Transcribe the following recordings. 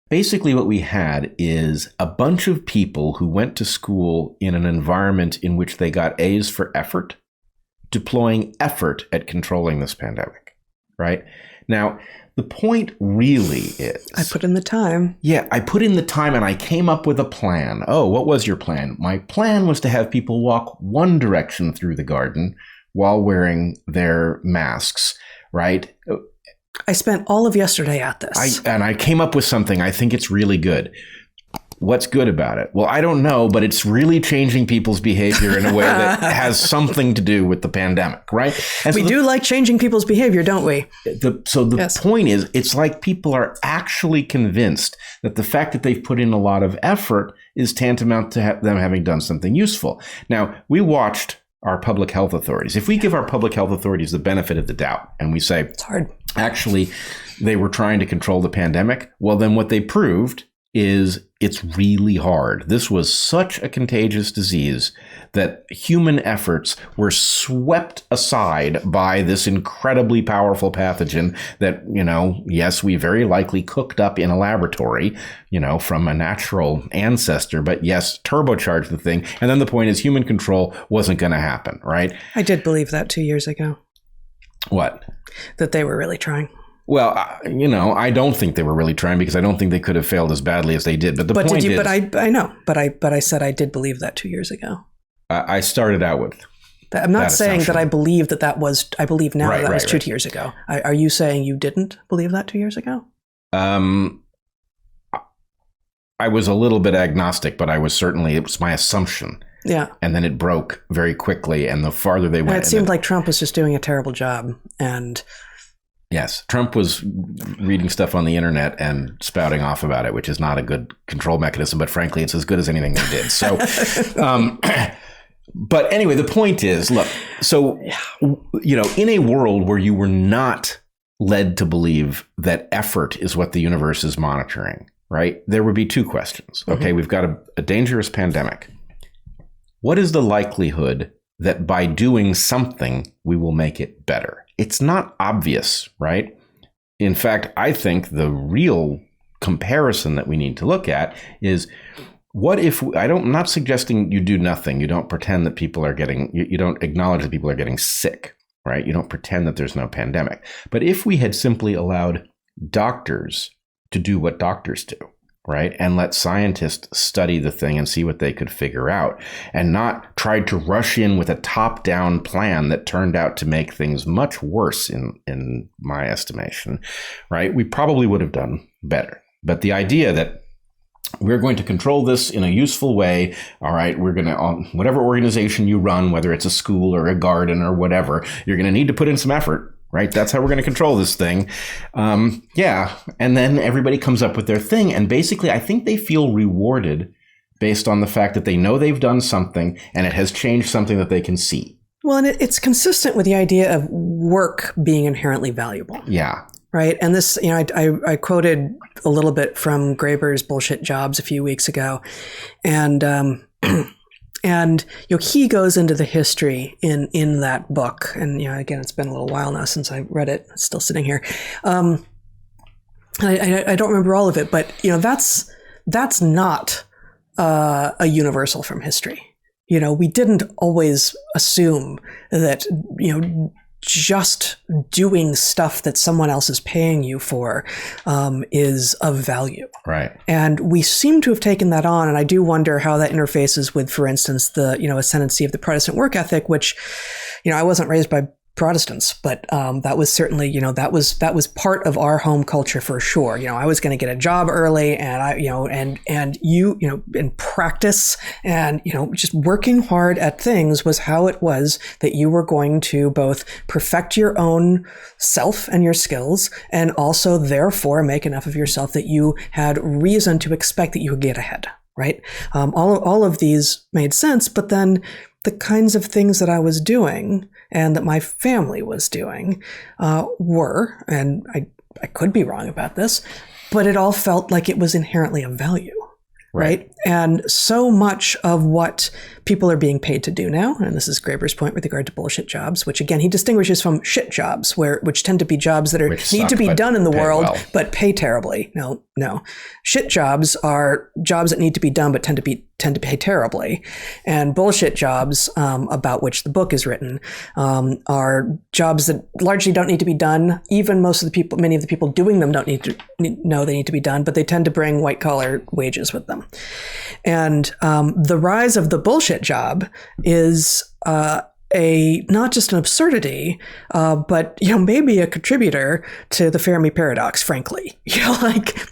Basically, what we had is a bunch of people who went to school in an environment in which they got A's for effort, deploying effort at controlling this pandemic, right? Now, the point really is... I put in the time. Yeah, I put in the time and I came up with a plan. Oh, what was your plan? My plan was to have people walk one direction through the garden while wearing their masks, right? I spent all of yesterday at this. And I came up with something. I think it's really good. What's good about it? Well, I don't know, but it's really changing people's behavior in a way that has something to do with the pandemic, right? And we do like changing people's behavior, don't we? The point is, it's like people are actually convinced that the fact that they've put in a lot of effort is tantamount to them having done something useful. Now, we watched our public health authorities. If we give our public health authorities the benefit of the doubt and we say, it's hard. Actually, they were trying to control the pandemic, well, then what they proved is it's really hard. This was such a contagious disease that human efforts were swept aside by this incredibly powerful pathogen that, yes, we very likely cooked up in a laboratory, from a natural ancestor, but yes, turbocharged the thing. And then the point is human control wasn't going to happen, right? I did believe that 2 years ago. What? That they were really trying. Well, I don't think they were really trying because I don't think they could have failed as badly as they did. But the point is, I know. But I said I did believe that 2 years ago. I started out with. I'm not saying that I believe that was. I believe now that was 2 years ago. Are you saying you didn't believe that 2 years ago? I was a little bit agnostic, but it was my assumption. Yeah. And then it broke very quickly. And the farther they went. And it seemed like Trump was just doing a terrible job. And yes, Trump was reading stuff on the internet and spouting off about it, which is not a good control mechanism. But frankly, it's as good as anything they did. So, but anyway, the point is, look, so, in a world where you were not led to believe that effort is what the universe is monitoring, right? There would be two questions. Okay, we've got a dangerous pandemic. What is the likelihood that by doing something, we will make it better? It's not obvious, right? In fact, I think the real comparison that we need to look at is what if, I'm not suggesting you do nothing. You don't pretend that people are you don't acknowledge that people are getting sick, right? You don't pretend that there's no pandemic. But if we had simply allowed doctors to do what doctors do, right? And let scientists study the thing and see what they could figure out and not tried to rush in with a top-down plan that turned out to make things much worse in my estimation, right? We probably would have done better. But the idea that we're going to control this in a useful way, all right, we're going to, whatever organization you run, whether it's a school or a garden or whatever, you're going to need to put in some effort. Right. That's how we're going to control this thing. Yeah. And then everybody comes up with their thing. And basically, I think they feel rewarded based on the fact that they know they've done something and it has changed something that they can see. Well, and it's consistent with the idea of work being inherently valuable. Yeah. Right. And this, I quoted a little bit from Graeber's Bullshit Jobs a few weeks ago. And And he goes into the history in that book, and again, it's been a little while now since I read it. It's still sitting here, and I don't remember all of it, but that's not a universal from history. We didn't always assume that just doing stuff that someone else is paying you for is of value. Right. And we seem to have taken that on. And I do wonder how that interfaces with, for instance, the, ascendancy of the Protestant work ethic, which, I wasn't raised by Protestants, but that was certainly, that was part of our home culture for sure. I was going to get a job early, and in practice, and just working hard at things was how it was that you were going to both perfect your own self and your skills, and also therefore make enough of yourself that you had reason to expect that you would get ahead. Right? All of these made sense, but then the kinds of things that I was doing and that my family was doing were, and I could be wrong about this, but it all felt like it was inherently of value, right? And so much of what people are being paid to do now, and this is Graeber's point with regard to bullshit jobs, which again, he distinguishes from shit jobs, which tend to be jobs that need to be done in the world, but pay terribly. No. Shit jobs are jobs that need to be done but tend to pay terribly. And bullshit jobs, about which the book is written, are jobs that largely don't need to be done. Even many of the people doing them don't know they need to be done, but they tend to bring white collar wages with them. And the rise of the bullshit job is not just an absurdity, but maybe a contributor to the Fermi paradox. Frankly,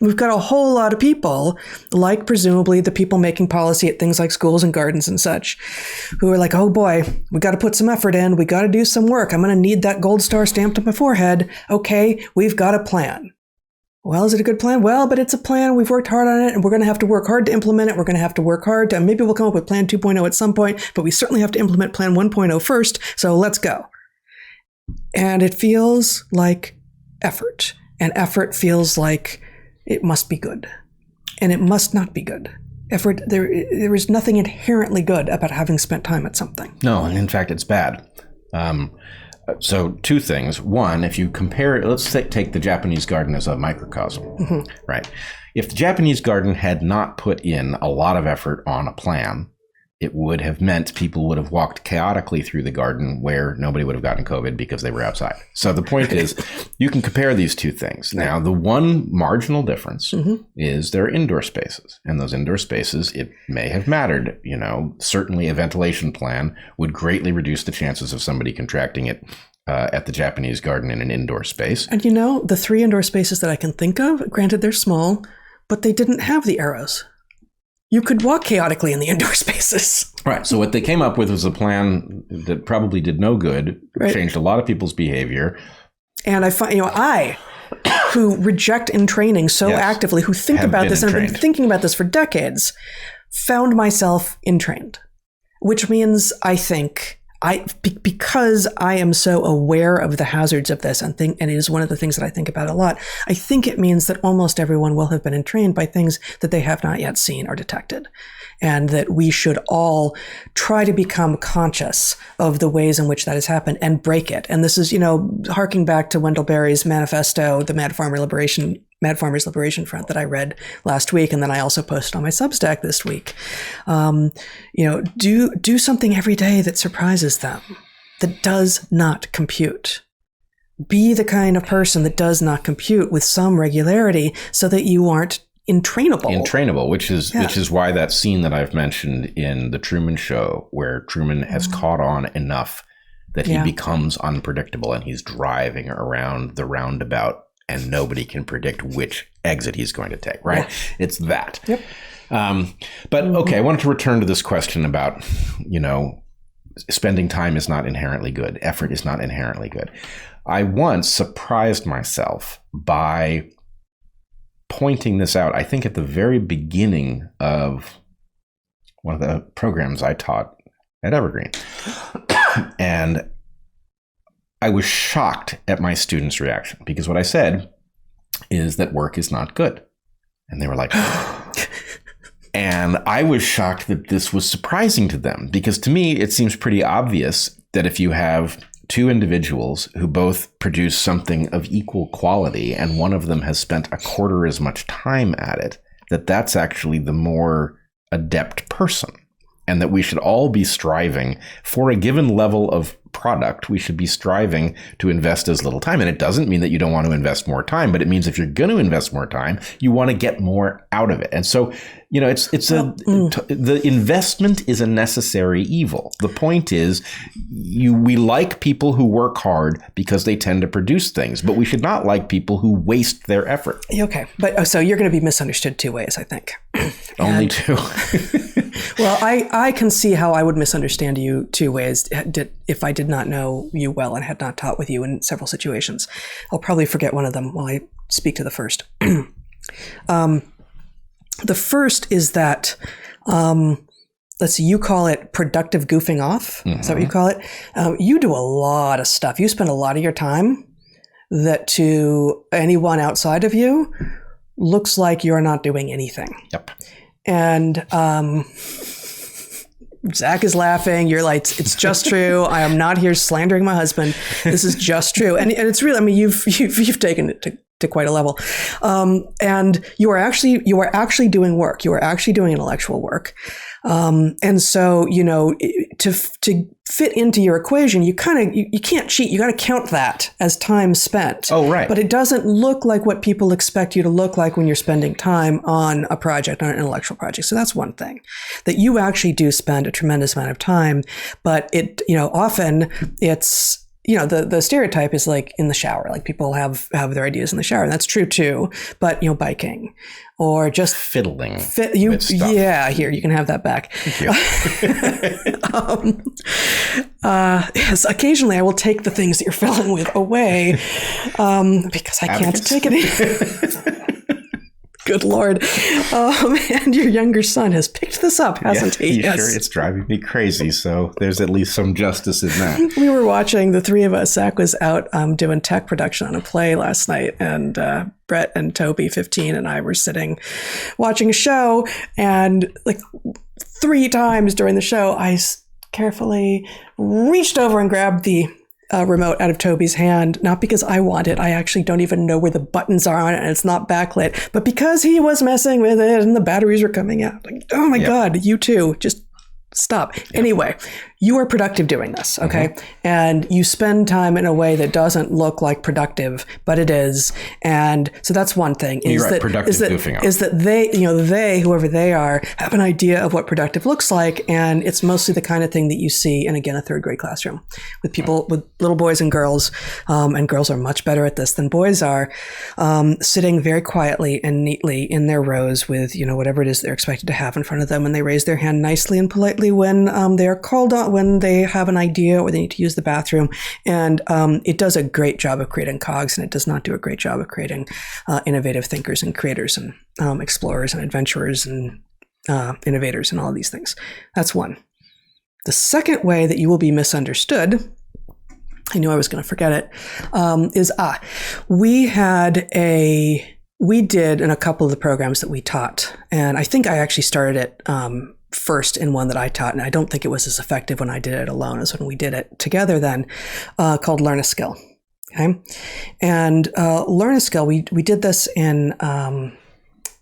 we've got a whole lot of people, like presumably the people making policy at things like schools and gardens and such, who are like, oh boy, we got to put some effort in. We got to do some work. I'm going to need that gold star stamped on my forehead. Okay, we've got a plan. Well, is it a good plan? Well, but it's a plan. We've worked hard on it, and we're going to have to work hard to implement it. We're going to have to work hard to, maybe we'll come up with Plan 2.0 at some point, but we certainly have to implement Plan 1.0 first. So let's go. And it feels like effort. And effort feels like it must be good. And it must not be good. Effort, there is nothing inherently good about having spent time at something. No, and in fact, it's bad. So two things. One, if you compare, let's take the Japanese garden as a microcosm, right? If the Japanese garden had not put in a lot of effort on a plan, it would have meant people would have walked chaotically through the garden where nobody would have gotten COVID because they were outside. So the point is, you can compare these two things. Now, the one marginal difference is there are indoor spaces. And those indoor spaces, it may have mattered. Certainly a ventilation plan would greatly reduce the chances of somebody contracting it at the Japanese garden in an indoor space. And the 3 indoor spaces that I can think of, granted they're small, but they didn't have the arrows. You could walk chaotically in the indoor spaces. Right. So what they came up with was a plan that probably did no good, changed a lot of people's behavior. And I find, I, who reject entraining so actively, who think about this and have been thinking about this for decades, found myself entrained, which means I think because I am so aware of the hazards of this and it is one of the things that I think about a lot, I think it means that almost everyone will have been entrained by things that they have not yet seen or detected. And that we should all try to become conscious of the ways in which that has happened and break it. And this is, harking back to Wendell Berry's manifesto, the Mad Farmers Liberation Front that I read last week, and then I also posted on my Substack this week. Do something every day that surprises them, that does not compute. Be the kind of person that does not compute with some regularity so that you aren't entrainable, which is why that scene that I've mentioned in The Truman Show, where Truman has caught on enough that he becomes unpredictable and he's driving around the roundabout and nobody can predict which exit he's going to take, right? Yeah. It's that. Yep. But okay, I wanted to return to this question about, spending time is not inherently good. Effort is not inherently good. I once surprised myself by pointing this out, I think at the very beginning of one of the programs I taught at Evergreen. And I was shocked at my students' reaction because what I said is that work is not good. And they were like, and I was shocked that this was surprising to them because to me, it seems pretty obvious that if you have two individuals who both produce something of equal quality and one of them has spent a quarter as much time at it, that's actually the more adept person. And that we should all be striving for a given level of product. We should be striving to invest as little time. And it doesn't mean that you don't want to invest more time, but it means if you're going to invest more time, you want to get more out of it. And so, the investment is a necessary evil. The point is we like people who work hard because they tend to produce things, but we should not like people who waste their effort. Okay. But so you're going to be misunderstood 2 ways, I think. Only 2. Well, I can see how I would misunderstand you 2 ways if I did not know you well and had not taught with you in several situations. I'll probably forget one of them while I speak to the first. The first is that, let's see, you call it productive goofing off. Mm-hmm. Is that what you call it? You do a lot of stuff. You spend a lot of your time that to anyone outside of you looks like you're not doing anything. Yep. And Zach is laughing. You're like, it's just true. I am not here slandering my husband. This is just true. And it's really, you've taken it to to quite a level. And you are actually doing work. You are actually doing intellectual work. And so, to fit into your equation, you can't cheat. You got to count that as time spent. Oh, right. But it doesn't look like what people expect you to look like when you're spending time on a project, on an intellectual project. So that's one thing, that you actually do spend a tremendous amount of time, but often it's, the stereotype is like in the shower, like people have their ideas in the shower. And that's true too. But, biking or just fiddling. With stuff. Yeah, here, you can have that back. Yes, occasionally I will take the things that you're fiddling with away because I can't take it. Good Lord. And your younger son has picked this up, hasn't he? Yes. Sure, it's driving me crazy. So there's at least some justice in that. We were watching, the three of us, Zach was out doing tech production on a play last night, and Brett and Toby, 15, and I were sitting watching a show, and like 3 times during the show, I carefully reached over and grabbed the remote out of Toby's hand, not because I want it. I actually don't even know where the buttons are on it, and it's not backlit, but because he was messing with it and the batteries were coming out. Like, oh my God, you too. Just stop. Yep. Anyway, you are productive doing this, okay? Mm-hmm. And you spend time in a way that doesn't look like productive, but it is. And so that's one thing. Is that they, whoever they are, have an idea of what productive looks like. And it's mostly the kind of thing that you see in, again, a 3rd grade classroom with people, with little boys and girls. And girls are much better at this than boys are, sitting very quietly and neatly in their rows with, whatever it is they're expected to have in front of them. And they raise their hand nicely and politely when they are called on, when they have an idea or they need to use the bathroom. And it does a great job of creating cogs, and it does not do a great job of creating innovative thinkers and creators and explorers and adventurers and innovators and all of these things. That's one. The second way that you will be misunderstood, I knew I was going to forget it, is we did in a couple of the programs that we taught, and I think I actually started it first in one that I taught, and I don't think it was as effective when I did it alone as when we did it together then, called Learn a Skill. Okay. And Learn a Skill, we did this in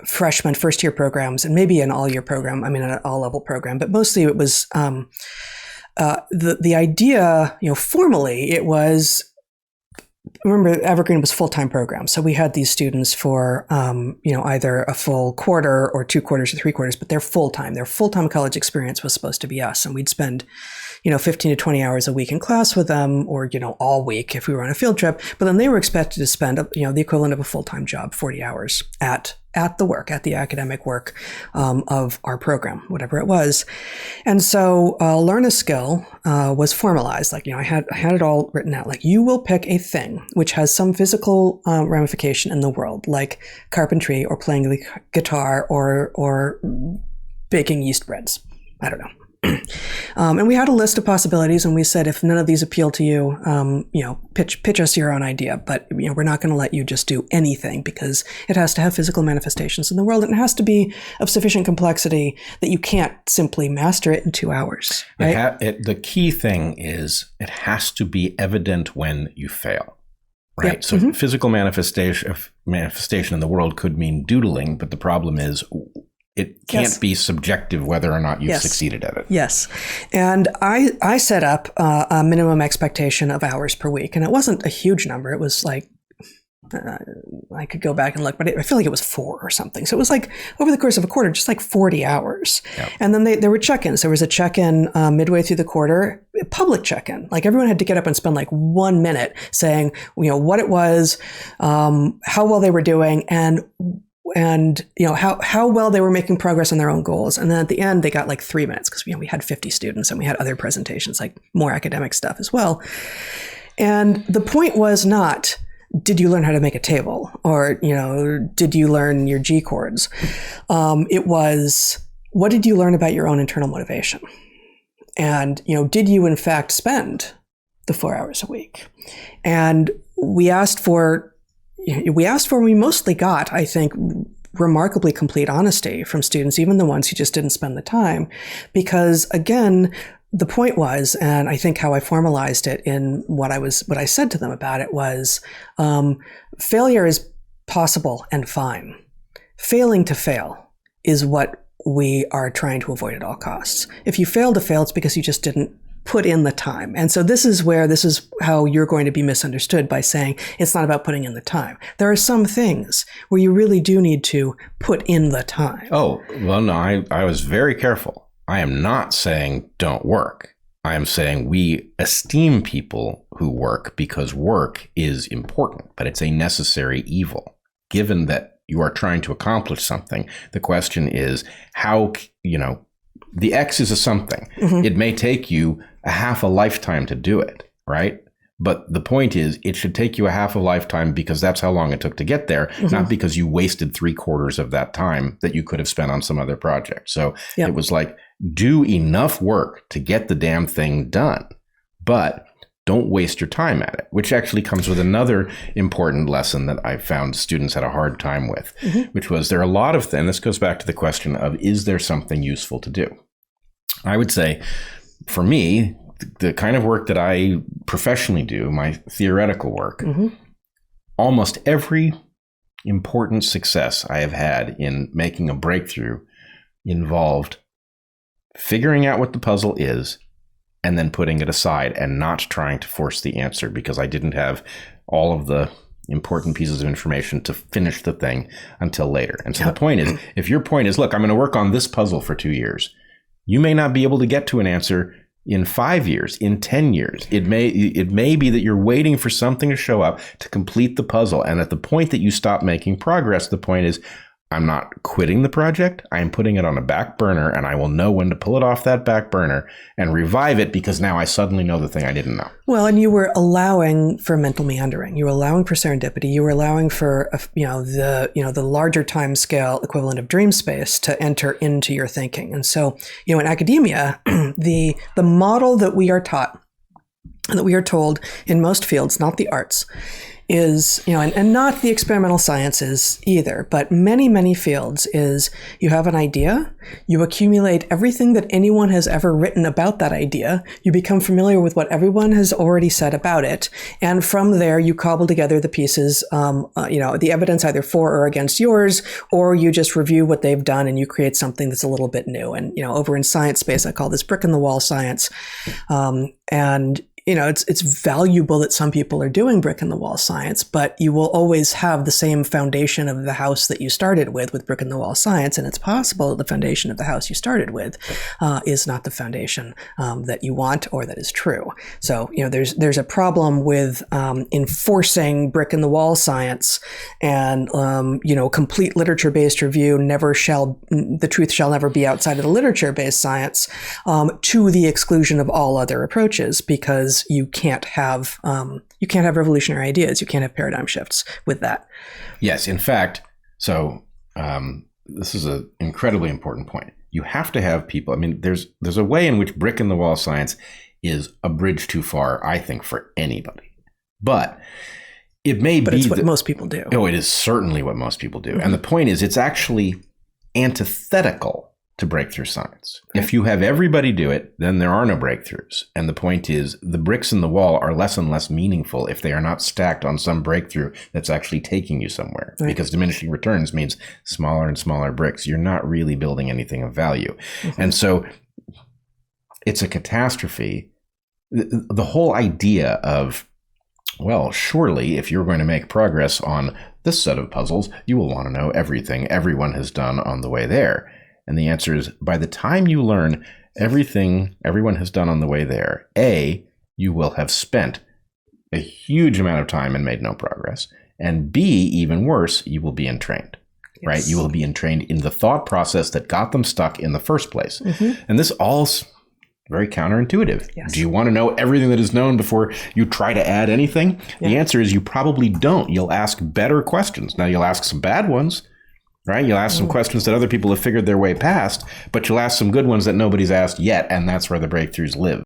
freshman, first year programs, and maybe an all-year program, an all-level program, but mostly it was the idea, formally, it was, remember, Evergreen was full-time program. So we had these students for, either a full quarter or 2 quarters or 3 quarters, but they're full-time. Their full-time college experience was supposed to be us. And we'd spend, 15 to 20 hours a week in class with them, or, all week if we were on a field trip. But then they were expected to spend, the equivalent of a full-time job, 40 hours at the academic work of our program, whatever it was. And so Learn a Skill was formalized. Like, I had it all written out. Like, you will pick a thing which has some physical ramification in the world, like carpentry or playing the guitar or baking yeast breads. I don't know. And we had a list of possibilities, and we said, if none of these appeal to you, pitch us your own idea. But we're not going to let you just do anything, because it has to have physical manifestations in the world, and it has to be of sufficient complexity that you can't simply master it in 2 hours. Right? The key thing is it has to be evident when you fail. Right. Yep. So physical manifestation in the world could mean doodling, but the problem is it can't be subjective whether or not you've succeeded at it. Yes. And I set up a minimum expectation of hours per week. And it wasn't a huge number. It was like, I could go back and look, but I feel like it was 4 or something. So it was like over the course of a quarter, just like 40 hours. Yep. And then there were check-ins. There was a check-in midway through the quarter, a public check-in. Like, everyone had to get up and spend like 1 minute saying, what it was, how well they were doing, and how well they were making progress on their own goals. And then at the end, they got like 3 minutes, because we had 50 students and we had other presentations, like more academic stuff as well. And the point was not, did you learn how to make a table, or, did you learn your G chords? It was, what did you learn about your own internal motivation? And, did you in fact spend the 4 hours a week? And we mostly got, I think, remarkably complete honesty from students, even the ones who just didn't spend the time. Because again, the point was, and I think how I formalized it in what I said to them about it was, failure is possible and fine. Failing to fail is what we are trying to avoid at all costs. If you fail to fail, it's because you just didn't put in the time. And so this is how you're going to be misunderstood by saying it's not about putting in the time. There are some things where you really do need to put in the time. Oh, well, no, I was very careful. I am not saying don't work. I am saying we esteem people who work because work is important, but it's a necessary evil. Given that you are trying to accomplish something, the question is how, the X is a something. Mm-hmm. It may take you a half a lifetime to do it, right? But the point is, it should take you a half a lifetime because that's how long it took to get there, mm-hmm. not because you wasted 3/4 of that time that you could have spent on some other project. So It was like, do enough work to get the damn thing done, but don't waste your time at it, which actually comes with another important lesson that I found students had a hard time with, mm-hmm. which was there are a lot of things. This goes back to the question of, is there something useful to do? I would say, for me, the kind of work that I professionally do, my theoretical work, mm-hmm. almost every important success I have had in making a breakthrough involved figuring out what the puzzle is and then putting it aside and not trying to force the answer because I didn't have all of the important pieces of information to finish the thing until later. And so the point is, if your point is, look, I'm going to work on this puzzle for 2 years, you may not be able to get to an answer in 5 years, in 10 years. It may be that you're waiting for something to show up to complete the puzzle. And at the point that you stop making progress, the point is, I'm not quitting the project. I am putting it on a back burner, and I will know when to pull it off that back burner and revive it because now I suddenly know the thing I didn't know. Well, and you were allowing for mental meandering. You were allowing for serendipity. You were allowing for the larger time scale equivalent of dream space to enter into your thinking. And so, in academia, the model that we are taught and that we are told in most fields, not the arts, is, and not the experimental sciences either, but many, many fields is you have an idea, you accumulate everything that anyone has ever written about that idea, you become familiar with what everyone has already said about it, and from there you cobble together the pieces, the evidence either for or against yours, or you just review what they've done and you create something that's a little bit new. And, over in science space, I call this brick in the wall science. And it's valuable that some people are doing brick in the wall science, but you will always have the same foundation of the house that you started with brick in the wall science. And it's possible that the foundation of the house you started with is not the foundation that you want or that is true. So, there's a problem with enforcing brick in the wall science and, complete literature-based review the truth shall never be outside of the literature-based science to the exclusion of all other approaches, because you can't have revolutionary ideas. You can't have paradigm shifts with that. Yes, in fact, so this is an incredibly important point. You have to have people. I mean, there's a way in which brick in the wall science is a bridge too far, I think, for anybody. But it may be. But it's what most people do. Oh, it is certainly what most people do. Mm-hmm. And the point is, it's actually antithetical to breakthrough science. Right. If you have everybody do it, then there are no breakthroughs. And the point is, the bricks in the wall are less and less meaningful if they are not stacked on some breakthrough that's actually taking you somewhere. Right. Because diminishing returns means smaller and smaller bricks. You're not really building anything of value. Mm-hmm. And so it's a catastrophe. The whole idea of, well, surely if you're going to make progress on this set of puzzles, you will want to know everything everyone has done on the way there. And the answer is, by the time you learn everything everyone has done on the way there, A, you will have spent a huge amount of time and made no progress. And B, even worse, you will be entrained, yes. Right? You will be entrained in the thought process that got them stuck in the first place. Mm-hmm. And this all's very counterintuitive. Yes. Do you want to know everything that is known before you try to add anything? Yeah. The answer is you probably don't. You'll ask better questions. Now, you'll ask some bad ones. Right? You'll ask some questions that other people have figured their way past, but you'll ask some good ones that nobody's asked yet, and that's where the breakthroughs live.